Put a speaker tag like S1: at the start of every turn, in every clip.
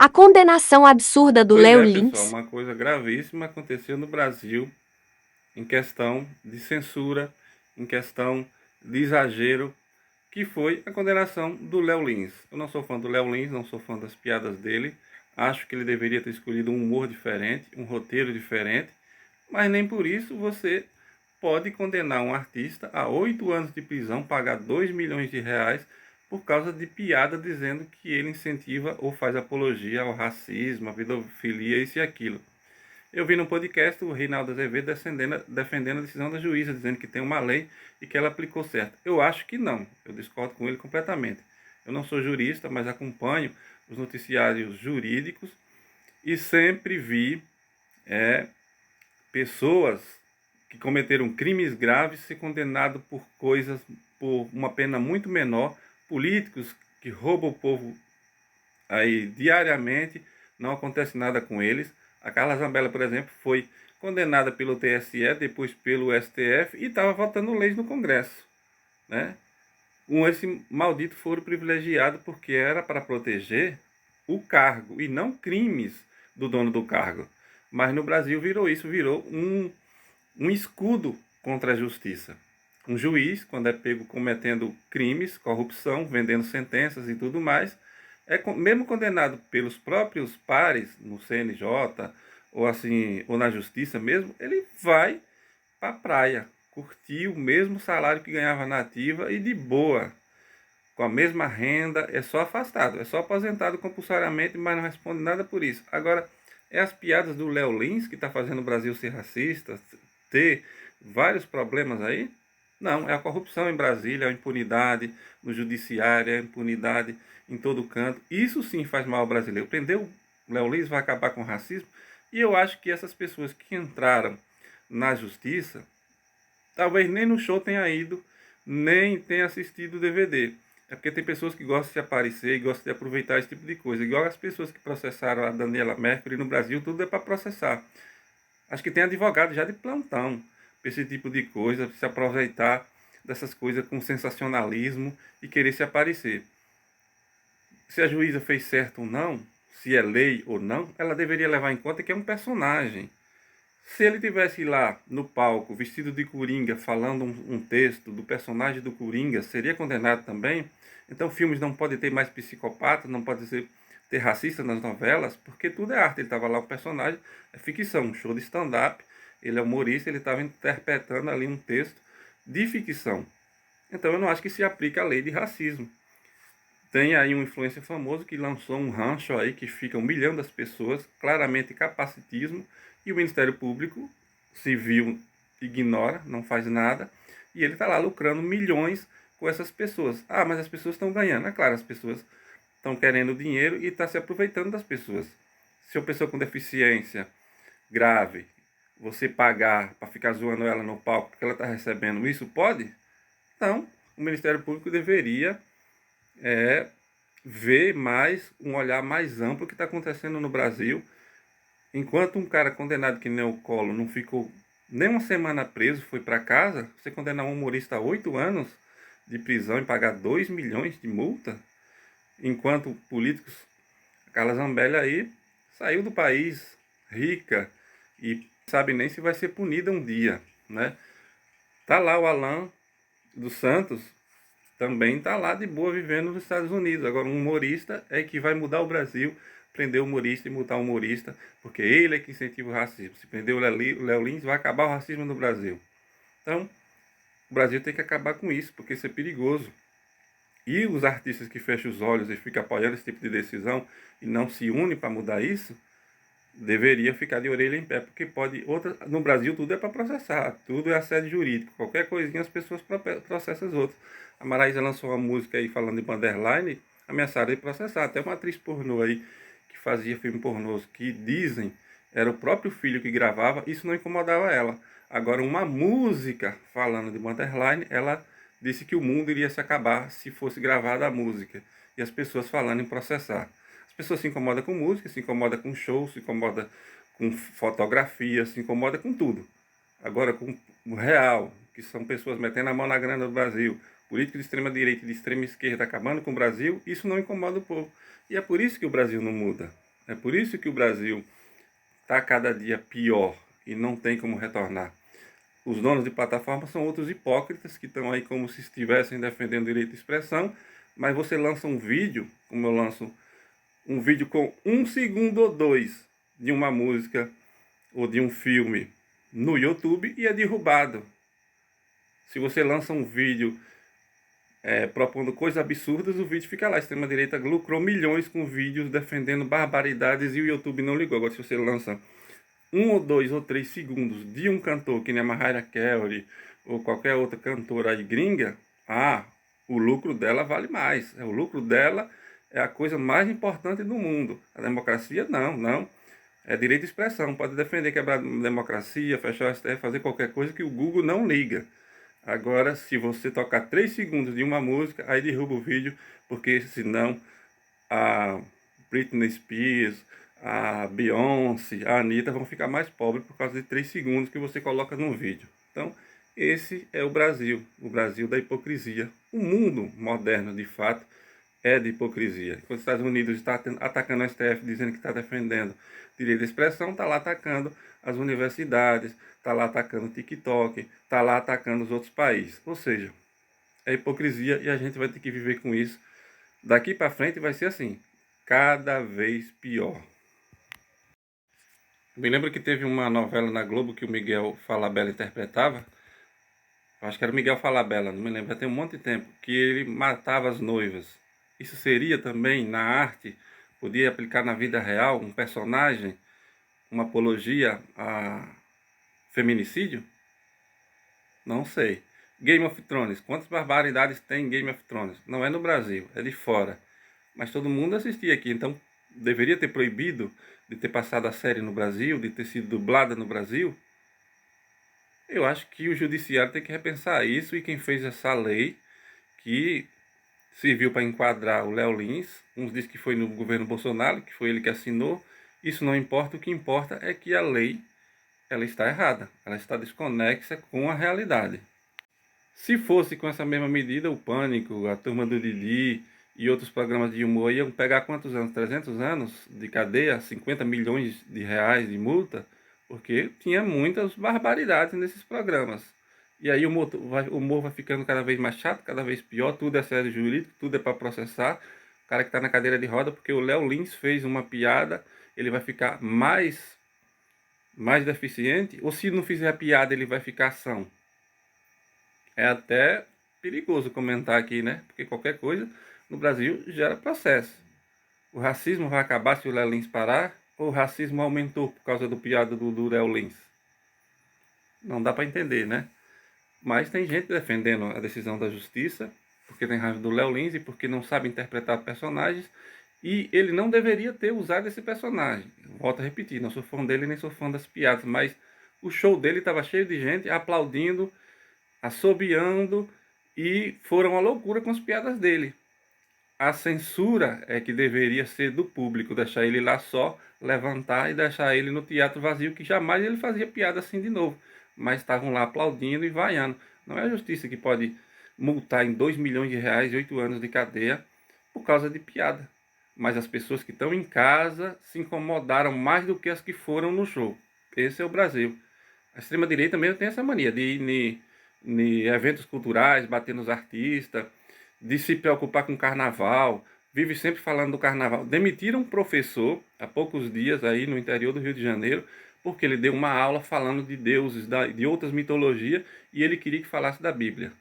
S1: A condenação absurda do
S2: Pois
S1: Léo
S2: é, pessoal,
S1: Lins.
S2: uma coisa gravíssima aconteceu no Brasil em questão de censura, em questão de exagero, que foi a condenação do Léo Lins. Eu não sou fã do Léo Lins, não sou fã das piadas dele. Acho que ele deveria ter escolhido um humor diferente, um roteiro diferente, mas nem por isso você pode condenar um artista a 8 anos de prisão, pagar 2 milhões de reais por causa de piada dizendo que ele incentiva ou faz apologia ao racismo, à pedofilia, isso e aquilo. Eu vi no podcast o Reinaldo Azevedo defendendo a decisão da juíza, dizendo que tem uma lei e que ela aplicou certo. Eu acho que não, eu discordo com ele completamente. Eu não sou jurista, mas acompanho os noticiários jurídicos e sempre vi é, pessoas que cometeram crimes graves ser condenados por coisas, por uma pena muito menor, políticos que roubam o povo aí diariamente, não acontece nada com eles. A Carla Zambelла, por exemplo, foi condenada pelo TSE, depois pelo STF e estava votando leis no Congresso, né? Esse maldito foro privilegiado porque era para proteger o cargo e não crimes do dono do cargo. Mas no Brasil virou isso, virou um escudo contra a justiça. Um juiz, quando é pego cometendo crimes, corrupção, vendendo sentenças e tudo mais, mesmo condenado pelos próprios pares no CNJ ou assim, ou na justiça mesmo, ele vai para a praia, curtir o mesmo salário que ganhava na ativa e de boa, com a mesma renda, é só afastado, é só aposentado compulsoriamente, mas não responde nada por isso. Agora, é as piadas do Léo Lins que está fazendo o Brasil ser racista, ter vários problemas aí? Não, é a corrupção em Brasília, a impunidade no judiciário, a impunidade em todo canto. Isso sim faz mal ao brasileiro. Prender o Léo Lins vai acabar com o racismo. E eu acho que essas pessoas que entraram na justiça, talvez nem no show tenha ido, nem tenha assistido o DVD. É porque tem pessoas que gostam de aparecer e gostam de aproveitar esse tipo de coisa. Igual as pessoas que processaram a Daniela Mercury no Brasil, tudo é para processar. Acho que tem advogado já de plantão para esse tipo de coisa, se aproveitar dessas coisas com sensacionalismo e querer se aparecer. Se a juíza fez certo ou não, se é lei ou não, ela deveria levar em conta que é um personagem. Se ele tivesse lá no palco, vestido de Coringa, falando um texto do personagem do Coringa, seria condenado também? Então filmes não podem ter mais psicopatas, não pode ter racista nas novelas, porque tudo é arte. Ele estava lá, o personagem é ficção, um show de stand-up, ele é humorista, ele estava interpretando ali um texto de ficção. Então eu não acho que se aplica a lei de racismo. Tem aí um influencer famoso que lançou um rancho aí que fica humilhando as pessoas, claramente capacitismo, e o Ministério Público Civil ignora, não faz nada, e ele está lá lucrando milhões com essas pessoas. Ah, mas as pessoas estão ganhando. É claro, as pessoas estão querendo dinheiro e estão se aproveitando das pessoas. Se uma pessoa com deficiência grave, você pagar para ficar zoando ela no palco porque ela está recebendo isso, pode? Então, o Ministério Público deveria é, ver mais, um olhar mais amplo que está acontecendo no Brasil. Enquanto um cara condenado que nem o Collor não ficou nem uma semana preso, foi para casa, você condenar um humorista a 8 anos de prisão e pagar 2 milhões de multa, enquanto políticos, a Carla Zambelli aí saiu do país rica e sabe nem se vai ser punida um dia, né? Tá lá o Alan dos Santos, também está lá de boa vivendo nos Estados Unidos. Agora, um humorista é que vai mudar o Brasil, prender o humorista e multar o humorista, porque ele é que incentiva o racismo. Se prender o Léo Lins, vai acabar o racismo no Brasil. Então, o Brasil tem que acabar com isso, porque isso é perigoso. E os artistas que fecham os olhos e ficam apoiando esse tipo de decisão e não se unem para mudar isso, deveria ficar de orelha em pé, porque pode outra, no Brasil tudo é para processar, tudo é assédio jurídico, qualquer coisinha as pessoas processam as outras. A Maraísa lançou uma música aí falando de borderline, ameaçaram de processar, até uma atriz pornô aí que fazia filme pornôs, que dizem era o próprio filho que gravava, isso não incomodava ela. Agora uma música falando de borderline, ela disse que o mundo iria se acabar se fosse gravada a música, e as pessoas falando em processar. As pessoas se incomodam com música, se incomodam com show, se incomodam com fotografia, se incomodam com tudo. Agora, com o real, que são pessoas metendo a mão na grana do Brasil, políticos de extrema direita e de extrema esquerda acabando com o Brasil, isso não incomoda o povo. E é por isso que o Brasil não muda. É por isso que o Brasil está cada dia pior e não tem como retornar. Os donos de plataforma são outros hipócritas que estão aí como se estivessem defendendo o direito de expressão, mas você lança um vídeo, como eu lanço um vídeo com 1 segundo ou 2 de uma música ou de um filme no YouTube e é derrubado. Se você lança um vídeo propondo coisas absurdas, o vídeo fica lá. A extrema-direita lucrou milhões com vídeos defendendo barbaridades e o YouTube não ligou. Agora, se você lança 1 ou 2 ou 3 segundos de um cantor que nem a Mariah Carey ou qualquer outra cantora aí gringa, o lucro dela vale mais. O lucro dela é a coisa mais importante do mundo. A democracia, não. É direito de expressão. Pode defender, quebrar a democracia, fechar o STF, fazer qualquer coisa que o Google não liga. Agora, se você tocar 3 segundos de uma música, aí derruba o vídeo, porque senão a Britney Spears, a Beyoncé, a Anitta vão ficar mais pobres por causa de 3 segundos que você coloca num vídeo. Então, esse é o Brasil da hipocrisia. O mundo moderno, de fato, é de hipocrisia. Quando os Estados Unidos está atacando o STF, dizendo que está defendendo direito de expressão, está lá atacando as universidades, está lá atacando o TikTok, está lá atacando os outros países. Ou seja, é hipocrisia e a gente vai ter que viver com isso. Daqui para frente vai ser assim, cada vez pior. Me lembro que teve uma novela na Globo que o Miguel Falabella interpretava. Acho que era o Miguel Falabella, não me lembro, já tem um monte de tempo, que ele matava as noivas. Isso seria também na arte, podia aplicar na vida real, um personagem, uma apologia a feminicídio? Não sei. Game of Thrones, quantas barbaridades tem em Game of Thrones? Não é no Brasil, é de fora. Mas todo mundo assistia aqui, então deveria ter proibido de ter passado a série no Brasil, de ter sido dublada no Brasil? Eu acho que o judiciário tem que repensar isso e quem fez essa lei que serviu para enquadrar o Léo Lins, uns dizem que foi no governo Bolsonaro, que foi ele que assinou, isso não importa, o que importa é que a lei ela está errada, ela está desconexa com a realidade. Se fosse com essa mesma medida, o Pânico, a Turma do Didi e outros programas de humor iam pegar quantos anos? 300 anos de cadeia, 50 milhões de reais de multa, porque tinha muitas barbaridades nesses programas. E aí o humor vai ficando cada vez mais chato, cada vez pior, tudo é sério jurídico, tudo é para processar. O cara que está na cadeira de roda, porque o Léo Lins fez uma piada, ele vai ficar mais deficiente, ou se não fizer a piada ele vai ficar são. É até perigoso comentar aqui, né? Porque qualquer coisa no Brasil gera processo. O racismo vai acabar se o Léo Lins parar? Ou o racismo aumentou por causa do piada do Léo Lins? Não dá para entender, né? Mas tem gente defendendo a decisão da justiça, porque tem raiva do Léo Lins e porque não sabe interpretar personagens. E ele não deveria ter usado esse personagem. Volto a repetir, não sou fã dele nem sou fã das piadas, mas o show dele estava cheio de gente aplaudindo, assobiando e foram uma loucura com as piadas dele. A censura é que deveria ser do público, deixar ele lá só, levantar e deixar ele no teatro vazio, que jamais ele fazia piada assim de novo. Mas estavam lá aplaudindo e vaiando. Não é a justiça que pode multar em 2 milhões de reais e 8 anos de cadeia por causa de piada. Mas as pessoas que estão em casa se incomodaram mais do que as que foram no show. Esse é o Brasil. A extrema-direita mesmo tem essa mania de ir em eventos culturais, bater nos artistas, de se preocupar com carnaval, vive sempre falando do carnaval. Demitiram um professor há poucos dias aí no interior do Rio de Janeiro, porque ele deu uma aula falando de deuses, de outras mitologias, e ele queria que falasse da Bíblia.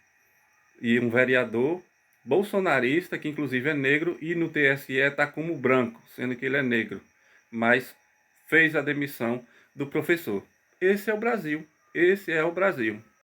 S2: E um vereador bolsonarista, que inclusive é negro, e no TSE está como branco, sendo que ele é negro, mas fez a demissão do professor. Esse é o Brasil. Esse é o Brasil.